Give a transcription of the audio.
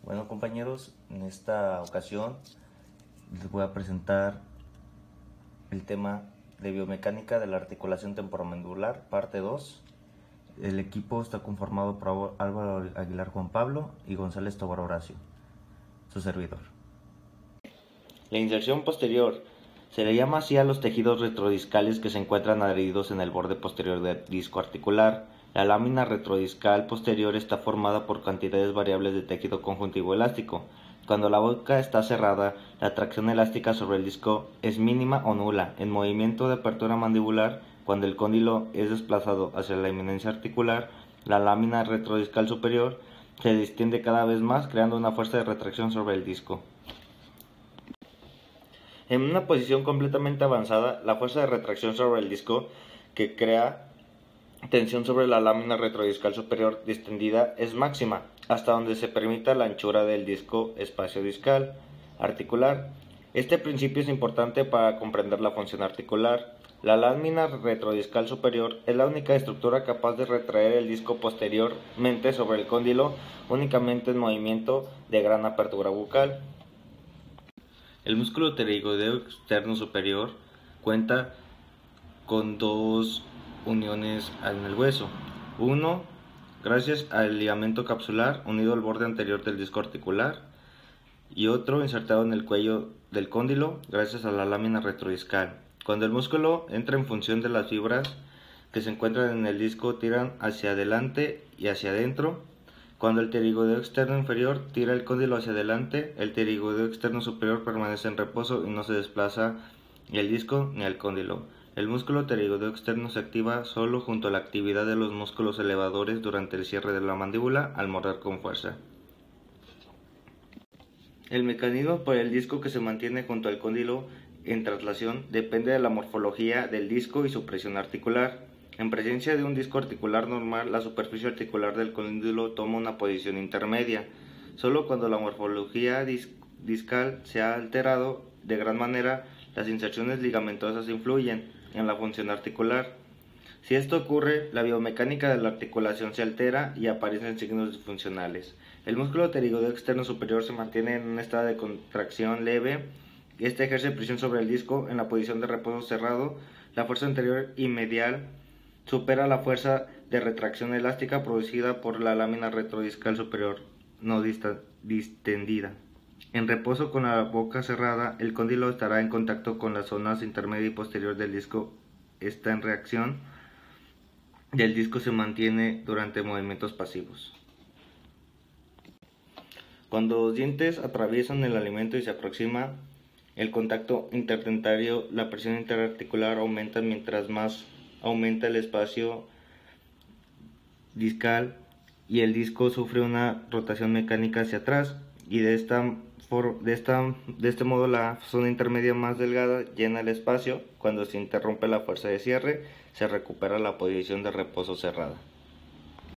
Bueno, compañeros, en esta ocasión les voy a presentar el tema de biomecánica de la articulación temporomandibular, parte 2. El equipo está conformado por Álvaro Aguilar Juan Pablo y González Tobar Horacio, su servidor. La inserción posterior se le llama así a los tejidos retrodiscales que se encuentran adheridos en el borde posterior del disco articular. La lámina retrodiscal posterior está formada por cantidades variables de tejido conjuntivo elástico. Cuando la boca está cerrada, la tracción elástica sobre el disco es mínima o nula. En movimiento de apertura mandibular, cuando el cóndilo es desplazado hacia la eminencia articular, la lámina retrodiscal superior se distiende cada vez más, creando una fuerza de retracción sobre el disco. En una posición completamente avanzada, la fuerza de retracción sobre el disco que crea tensión sobre la lámina retrodiscal superior distendida es máxima, hasta donde se permita la anchura del disco espacio discal articular. Este principio es importante para comprender la función articular. La lámina retrodiscal superior es la única estructura capaz de retraer el disco posteriormente sobre el cóndilo únicamente en movimiento de gran apertura bucal. El músculo pterigoideo externo superior cuenta con dos uniones en el hueso. Uno, gracias al ligamento capsular unido al borde anterior del disco articular, y otro insertado en el cuello del cóndilo gracias a la lámina retrodiscal. Cuando el músculo entra en función de las fibras que se encuentran en el disco tiran hacia adelante y hacia adentro. Cuando el pterigoideo externo inferior tira el cóndilo hacia adelante, el pterigoideo externo superior permanece en reposo y no se desplaza ni el disco ni el cóndilo. El músculo pterigoideo externo se activa solo junto a la actividad de los músculos elevadores durante el cierre de la mandíbula al morder con fuerza. El mecanismo por el disco que se mantiene junto al cóndilo en traslación depende de la morfología del disco y su presión articular. En presencia de un disco articular normal, la superficie articular del cóndilo toma una posición intermedia. Solo cuando la morfología discal se ha alterado de gran manera, las inserciones ligamentosas influyen en la función articular. Si esto ocurre, la biomecánica de la articulación se altera y aparecen signos disfuncionales. El músculo pterigoideo externo superior se mantiene en un estado de contracción leve. Este ejerce presión sobre el disco en la posición de reposo cerrado. La fuerza anterior y medial supera la fuerza de retracción elástica producida por la lámina retrodiscal superior no distendida. En reposo con la boca cerrada, el cóndilo estará en contacto con las zonas intermedia y posterior del disco. Está en reacción del disco se mantiene durante movimientos pasivos. Cuando los dientes atraviesan el alimento y se aproxima el contacto interdentario, la presión interarticular aumenta mientras más aumenta el espacio discal y el disco sufre una rotación mecánica hacia atrás, y de este modo la zona intermedia más delgada llena el espacio. Cuando se interrumpe la fuerza de cierre, se recupera la posición de reposo cerrada.